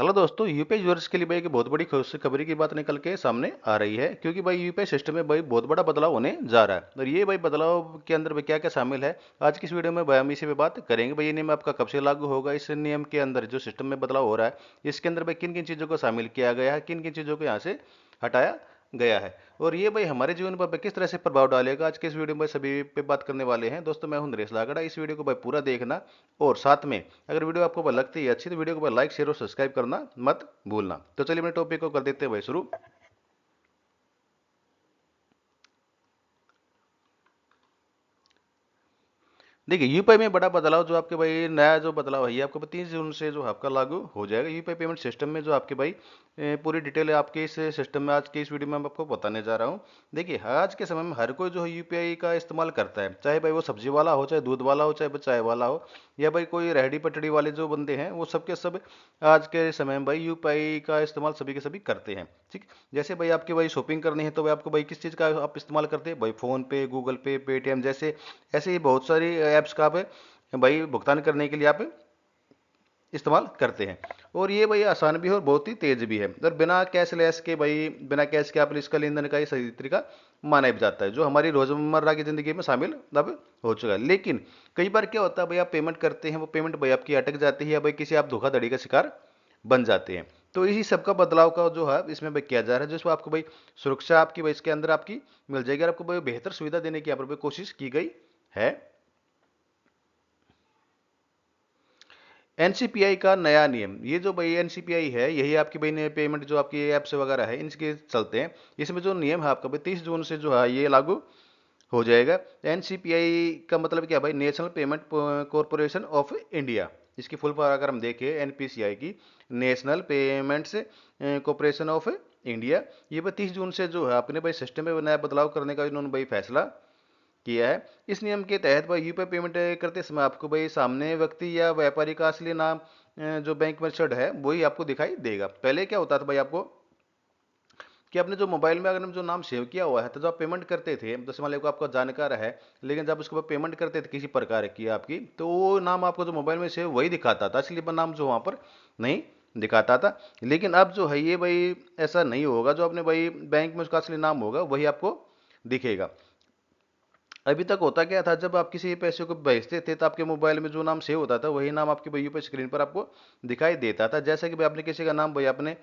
Hello दोस्तों, UPI users के लिए भाई एक बहुत बड़ी खुशखबरी की बात निकल के सामने आ रही है, क्योंकि भाई यूपीआई सिस्टम में भाई बहुत बड़ा बदलाव होने जा रहा है। और ये भाई बदलाव के अंदर भाई क्या क्या शामिल है, आज की इस वीडियो में भाई हम इसी पे बात करेंगे। भाई ये नियम आपका कब से लागू होगा, इस नियम के अंदर जो सिस्टम में बदलाव हो रहा है इसके अंदर भाई किन किन चीज़ों को शामिल किया गया है, किन किन चीज़ों को यहाँ से हटाया गया है, और ये भाई हमारे जीवन पर किस तरह से प्रभाव डालेगा, आज के इस वीडियो में सभी पे बात करने वाले हैं। दोस्तों, मैं हूं नरेश लागड़ा। इस वीडियो को भाई पूरा देखना, और साथ में अगर वीडियो आपको लगती है अच्छी तो वीडियो को भाई लाइक शेयर और सब्सक्राइब करना मत भूलना। तो चलिए अपने टॉपिक को कर देते हैं भाई शुरू। देखिए, यूपीआई में बड़ा बदलाव जो आपके भाई नया जो बदलाव है ये आपको 30 जून से जो आपका लागू हो जाएगा यूपीआई पेमेंट सिस्टम में। जो आपके भाई पूरी डिटेल है आपके इस सिस्टम में आज के इस वीडियो में मैं आपको बताने जा रहा हूँ। देखिए, आज के समय में हर कोई जो है यूपीआई का इस्तेमाल करता है, चाहे भाई वो सब्जी वाला हो, चाहे दूध वाला हो, चाहे चाय वाला हो, या भाई कोई रेहड़ी पटड़ी वाले जो बंदे हैं वो सब के सब आज के समय में भाई यूपीआई का इस्तेमाल सभी के सभी करते हैं। ठीक, जैसे भाई आपके भाई शॉपिंग करनी है तो भाई आपको भाई किस चीज़ का आप इस्तेमाल करते हैं, भाई फोन पे, गूगल पे, पेटीएम जैसे ऐसे ही बहुत सारी ऐप्स का आप भाई भुगतान करने के लिए आप इस्तेमाल करते हैं। और ये भाई आसान भी है और बहुत ही तेज भी है, और बिना कैशलेस के भाई बिना कैश के आप इसका लेन देन का ये सही तरीका माना भी जाता है, जो हमारी रोजमर्रा की जिंदगी में शामिल अब हो चुका है। लेकिन कई बार क्या होता है भाई, आप पेमेंट करते हैं, वो पेमेंट भाई आपकी अटक जाती है, या भाई किसी आप धोखाधड़ी का शिकार बन जाते हैं। तो इसी सबका बदलाव का जो है इसमें भाई किया जा रहा है, जिसमें आपको भाई सुरक्षा आपकी भाई इसके अंदर आपकी मिल जाएगी, और आपको भाई बेहतर सुविधा देने की यहाँ पर भाई कोशिश की गई है। एनसीपीआई का नया नियम, ये जो भाई एनसीपीआई है यही आपकी भाई नए पेमेंट जो आपकी ऐप्स वगैरह है इनके चलते हैं। इसमें जो नियम है आपका भाई 30 जून से जो है ये लागू हो जाएगा। एनसीपीआई का मतलब क्या भाई, national payment corporation of India. इसकी फुल फॉर्म अगर हम देखें एनपीसीआई की, national payments corporation of India, ये भाई 30 जून से जो है अपने भाई सिस्टम में नया बदलाव करने का इन्होंने भाई फैसला किया है। इस नियम के तहत भाई यूपीआई पेमेंट करते समय आपको भाई सामने व्यक्ति या व्यापारी का असली नाम जो बैंक मर्चेंट है वही आपको दिखाई देगा। पहले क्या होता था भाई आपको कि आपने जो मोबाइल में अगर जो नाम सेव किया हुआ है तो जब आप पेमेंट करते थे, जैसे मान लो आपका जानकार है, लेकिन जब उसके बाद पेमेंट करते थे किसी प्रकार की आपकी, तो वो नाम आपको जो मोबाइल में सेव वही दिखाता था, असली नाम जो वहाँ पर नहीं दिखाता था। लेकिन अब जो है ये भाई ऐसा नहीं होगा, जो अपने भाई बैंक में उसका असली नाम होगा वही आपको दिखेगा। अभी तक होता क्या था, जब आप किसी पैसे को भेजते थे तो आपके मोबाइल में जो नाम सेव होता था वही नाम आपके भाइयों पे स्क्रीन पर आपको दिखाई देता था। जैसे कि भाई आपने किसी का नाम भाई अपने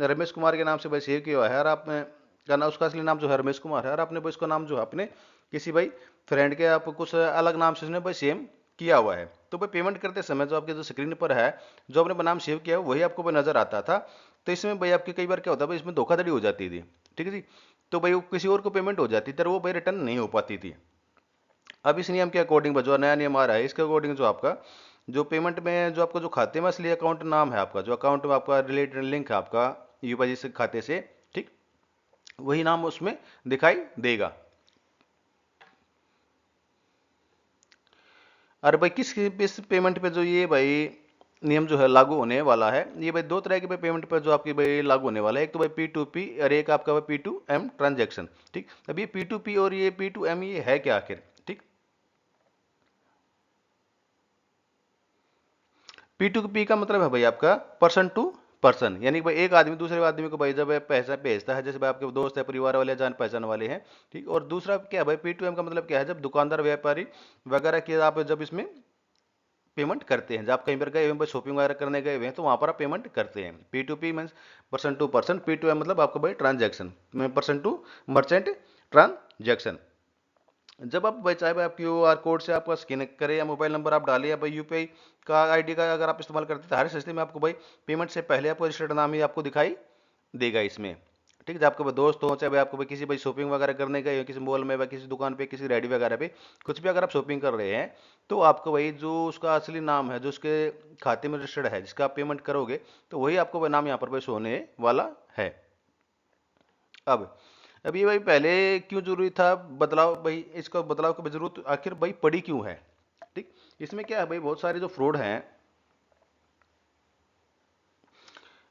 रमेश कुमार के नाम से भाई सेव किया हुआ है, और आप का ना उसका असली नाम जो है रमेश कुमार है, और आपने भाई उसका नाम जो है अपने किसी भाई फ्रेंड के आप कुछ अलग नाम से उसने भाई सेम किया हुआ है, तो भाई पेमेंट करते समय जो आपके जो स्क्रीन पर है जो आपने नाम सेव किया है वही आपको भाई नजर आता था। तो इसमें भाई आपकी कई बार क्या होता है भाई, इसमें धोखाधड़ी हो जाती थी। ठीक है जी, तो भाई वो किसी और को पेमेंट हो जाती थी और वो भाई रिटर्न नहीं हो पाती थी। अब इस नियम के अकॉर्डिंग जो नया नियम आ रहा है इसके अकॉर्डिंग जो आपका जो पेमेंट में जो आपका जो खाते में असली अकाउंट नाम है, आपका जो अकाउंट में आपका रिलेटेड लिंक है आपका यूपीआई से खाते से, ठीक, वही नाम उसमें दिखाई देगा। और भाई किस इस पेमेंट पे जो ये भाई नियम जो है लागू होने वाला है, ये भाई दो तरह के भाई पेमेंट पर जो आपकी भाई लागू होने वाला है, एक तो भाई पी टू पी और एक आपका भाई पी टू एम ट्रांजेक्शन। ठीक, अब ये पी टू पी और ये पी टू एम ये है क्या आखिर। ठीक, पी टू पी का मतलब है भाई आपका पर्सन टू पर्सन, यानी कि भाई एक आदमी दूसरे आदमी को भाई जब पैसा भेजता है, जैसे भाई आपके दोस्त है, परिवार वाले, जान पहचान वाले हैं। ठीक, और दूसरा क्या है भाई, पी टू एम का मतलब क्या है, जब दुकानदार व्यापारी वगैरह के आप जब इसमें पेमेंट करते हैं, जब आप कहीं पर गए हुए शॉपिंग वगैरह करने गए हुए हैं तो वहां पर आप पेमेंट करते हैं। P to P mean person to person, P to M मतलब आपका भाई transaction, person to merchant transaction. जब आप भाई चाहे भाई आप क्यूआर कोड से आपका स्कैन करें या मोबाइल नंबर आप डालें या भाई यूपीआई का आईडी का अगर आप इस्तेमाल करते हैं तो हर सिस्टम में आपको भाई पेमेंट से पहले आपको रजिस्टर्ड नाम ही आपको दिखाई देगा इसमें। ठीक है, जब आपके भाई दोस्त हो, चाहे भाई आपको भाई किसी भाई शॉपिंग वगैरह करने गए हो किसी मॉल में, किसी दुकान पे, किसी रेडी वगैरह पे, कुछ भी अगर आप शॉपिंग कर रहे हैं, तो आपको भाई जो उसका असली नाम है जो उसके खाते में रजिस्टर्ड है जिसका आप पेमेंट करोगे, तो वही आपको भाई नाम यहाँ पर भाई शो होने वाला है। अब अब ये भाई पहले क्यों जरूरी था बदलाव, भाई इसका बदलाव की जरूरत आखिर भाई पड़ी क्यों है। ठीक, इसमें क्या है भाई, बहुत सारे जो फ्रॉड हैं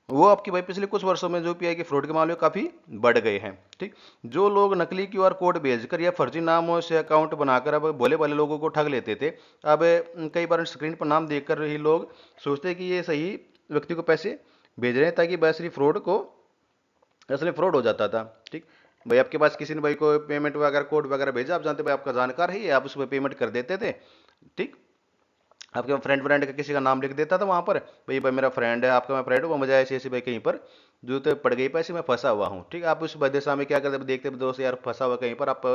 वो आपकी भाई पिछले कुछ वर्षों में जो पीआई के फ्रॉड के मामले काफी बढ़ गए हैं। ठीक, जो लोग नकली क्यूआर कोड भेजकर या फर्जी नामों से अकाउंट बनाकर अब भोले भाले लोगों को ठग लेते थे, अब कई बार स्क्रीन पर नाम देखकर ही लोग सोचते हैं कि ये सही व्यक्ति को पैसे भेज रहे हैं, ताकि भाई असली फ्रॉड हो जाता था। ठीक, भाई आपके पास किसी ने भाई को पेमेंट वगैरह कोड वगैरह भेजा, आप जानते भाई आपका जानकार ही है, आप उसमें पेमेंट कर देते थे। ठीक, आपके फ्रेंड का किसी का नाम लिख देता था वहां पर, भाई भाई मेरा फ्रेंड है, आपका मैं फ्रेंड हूँ, मुझे ऐसे ऐसे भाई कहीं पर जरूरत पड़ गई पैसे, मैं फंसा हुआ हूँ। ठीक, आप उस बदशा में क्या करते, देखते दोस्त यार फंसा हुआ कहीं पर, आप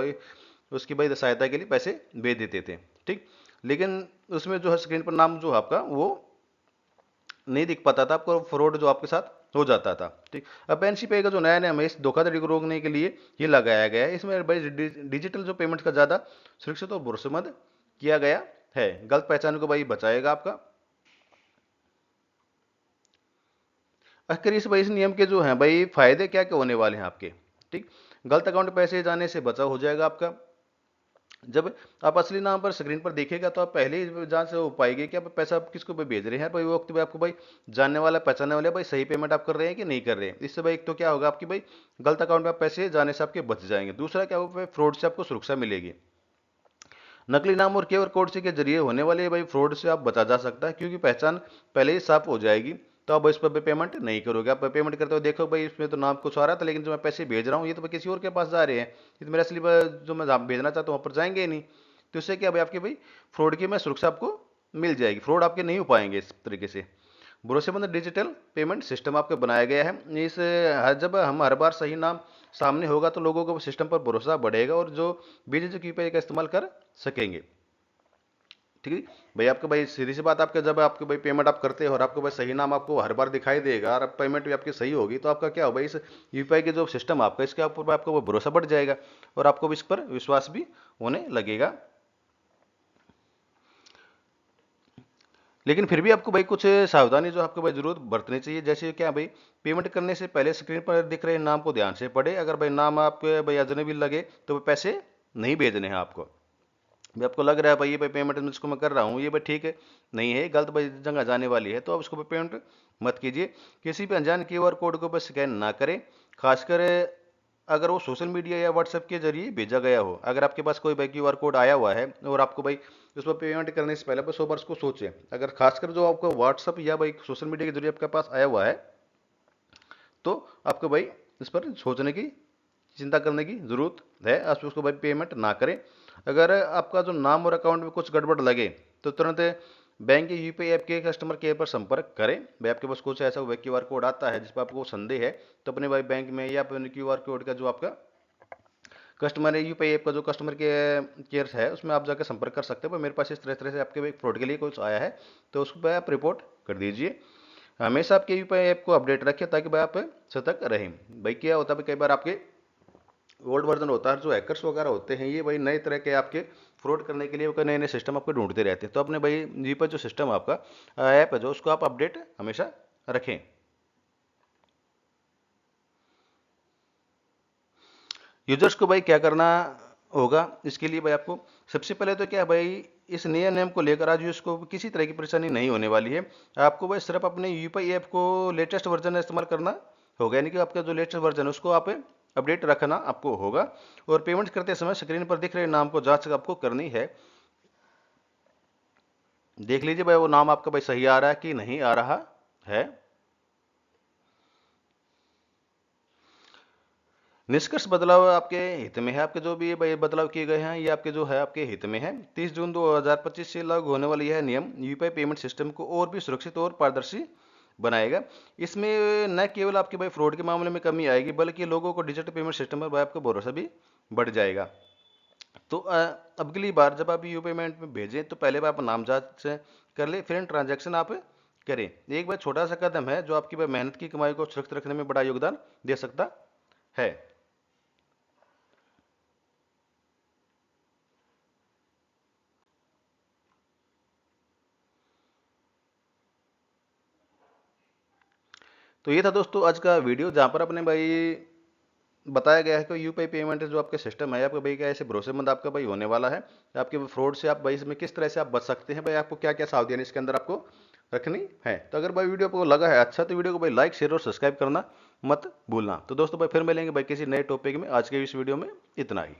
उसकी भाई सहायता के लिए पैसे भेज देते थे। ठीक, लेकिन उसमें जो है स्क्रीन पर नाम जो आपका वो नहीं दिख पाता था, आपको फ्रॉड जो आपके साथ हो जाता था। ठीक, अब एनसीपीआई का जो नया नियम है इस धोखाधड़ी को रोकने के लिए ये लगाया गया है। इसमें भाई डिजिटल जो पेमेंट का ज़्यादा सुरक्षित और भरोसेमंद किया गया है, गलत पहचान को भाई बचाएगा आपका। आखिर इस नियम के जो हैं भाई फायदे क्या क्या होने वाले हैं आपके। ठीक, गलत अकाउंट में पैसे जाने से बचाव हो जाएगा आपका। जब आप असली नाम पर स्क्रीन पर देखेगा तो आप पहले ही जान से हो पाएंगे कि आप पैसा आप किसको भाई भेज रहे हैं, भाई वो वक्त भाई आपको भाई जानने वाला पहचानने वाला भाई सही पेमेंट आप कर रहे हैं कि नहीं कर रहे हैं। इससे भाई एक तो क्या होगा आपकी भाई गलत अकाउंट में आप पैसे जाने से आपके बच जाएंगे, दूसरा क्या होगा फ्रॉड से आपको सुरक्षा मिलेगी। नकली नाम और क्यूआर कोड से के जरिए होने वाले भाई फ्रॉड से आप बचा जा सकता है, क्योंकि पहचान पहले ही साफ हो जाएगी। तो आप इस पर पेमेंट नहीं करोगे, आप पेमेंट करते हो देखो भाई इसमें तो नाम कुछ आ रहा था, लेकिन जो मैं पैसे भेज रहा हूँ ये तो भाई किसी और के पास जा रहे हैं, ये तो मेरा असली जो मैं भेजना चाहता हूँ वहाँ पर जाएंगे ही नहीं। तो इससे क्या भाई आपके भाई फ्रॉड की मैं सुरक्षा आपको मिल जाएगी, फ्रॉड आपके नहीं हो पाएंगे इस तरीके से। भरोसेमंद डिजिटल पेमेंट सिस्टम आपका बनाया गया है। जब हम हर बार सही नाम सामने होगा तो लोगों को सिस्टम पर भरोसा बढ़ेगा और जो बेझिझक यूपीआई का इस्तेमाल कर सकेंगे। ठीक है भाई, आपके भाई सीधी सी बात, आपके जब आपके भाई पेमेंट आप करते हो और आपको भाई सही नाम आपको हर बार दिखाई देगा और पेमेंट भी आपकी सही होगी, तो आपका क्या होगा इस यूपीआई के जो सिस्टम आपका इसके ऊपर आपको वो भरोसा बढ़ जाएगा और आपको भी इस पर विश्वास भी होने लगेगा। लेकिन फिर भी आपको भाई कुछ सावधानी जो आपको भाई जरूर बरतनी चाहिए। जैसे क्या भाई, पेमेंट करने से पहले स्क्रीन पर दिख रहे नाम को ध्यान से पढ़े, अगर भाई नाम आपके भाई अजनबी लगे तो पैसे नहीं भेजने हैं आपको। भाई आपको लग रहा है भाई ये भाई पेमेंट जिसको मैं कर रहा हूँ ये भाई ठीक है नहीं है, गलत भाई जगह जाने वाली है, तो आप उसको पेमेंट मत कीजिए। किसी भी अनजान क्यूआर कोड को बस स्कैन ना करें, खासकर अगर वो सोशल मीडिया या व्हाट्सएप के जरिए भेजा गया हो। अगर आपके पास कोई भाई क्यूआर कोड आया हुआ है और आपको भाई उस पर पेमेंट करने से पहले बस 100 बार उसको सोचें। अगर खासकर जो आपको व्हाट्सएप या भाई सोशल मीडिया के जरिए आपके पास आया हुआ है तो आपको भाई इस पर सोचने की चिंता करने की जरूरत है, आप उसको भाई पेमेंट ना करें। अगर आपका जो नाम और अकाउंट में कुछ गड़बड़ लगे तो तुरंत बैंक के यूपीआई ऐप के कस्टमर केयर पर संपर्क करें। भाई आपके पास कुछ ऐसा क्यूआर कोड आता है जिस पर आपको संदेह है तो अपने भाई बैंक में या अपने क्यूआर कोड का जो आपका कस्टमर यूपीआई ऐप का जो कस्टमर केयर है उसमें आप जाकर संपर्क कर सकते हो। मेरे पास इस तरह से आपके फ्रॉड के लिए कुछ आया है तो उस पर आप रिपोर्ट कर दीजिए। हमेशा आपके यूपीआई ऐप को अपडेट रखें ताकि भाई आप सतर्क रहें। भाई क्या होता है कई बार आपके ओल्ड वर्जन होता है, जो हैकर्स वगैरह होते हैं ये भाई नए तरह के आपके फ्रॉड करने के लिए वो नए नए सिस्टम आपको ढूंढते रहते हैं। तो अपने भाई जी पर जो सिस्टम आपका ऐप है जो उसको आप अपडेट हमेशा रखें। यूजर्स को भाई क्या करना होगा इसके लिए भाई आपको सबसे पहले तो क्या भाई इस नए नियम को लेकर आज इसको किसी तरह की परेशानी नहीं होने वाली है। आपको भाई सिर्फ अपने यूपीआई ऐप को लेटेस्ट वर्जन इस्तेमाल करना होगा, यानी कि आपका जो लेटेस्ट वर्जन है उसको आप अपडेट रखना आपको होगा। और पेमेंट करते समय स्क्रीन पर दिख रहे नाम को जांच आपको करनी है। देख लीजिए भाई वो नाम आपका भाई सही आ रहा है कि नहीं आ रहा है। निष्कर्ष बदलाव आपके हित में है, आपके जो भी भाई बदलाव किए गए हैं ये आपके जो है आपके हित में है। 30 जून 2025 से लागू होने वाली यह नियम यूपीआई पेमेंट सिस्टम को और भी सुरक्षित और पारदर्शी बनाएगा। इसमें न केवल आपके भाई फ्रॉड के मामले में कमी आएगी बल्कि लोगों को डिजिटल पेमेंट सिस्टम पर भाई आपका भरोसा भी बढ़ जाएगा। तो अगली बार जब आप यू पेमेंट में भेजें तो पहले आप नाम जांच कर ले, फिर ट्रांजैक्शन आप करें। एक बार छोटा सा कदम है जो आपकी मेहनत की कमाई को सुरक्षित रखने में बड़ा योगदान दे सकता है। तो ये था दोस्तों आज का वीडियो जहाँ पर अपने भाई बताया गया है कि यूपीआई पेमेंट जो आपके सिस्टम है आपका भाई क्या ऐसे भरोसेमंद आपका भाई होने वाला है। आपके फ्रॉड से आप भाई इसमें किस तरह से आप बच सकते हैं, भाई आपको क्या क्या सावधानी इसके अंदर आपको रखनी है। तो अगर भाई वीडियो आपको लगा है अच्छा तो वीडियो को भाई लाइक शेयर और सब्सक्राइब करना मत भूलना। तो दोस्तों भाई फिर मिलेंगे भाई किसी नए टॉपिक में। आज के इस वीडियो में इतना ही।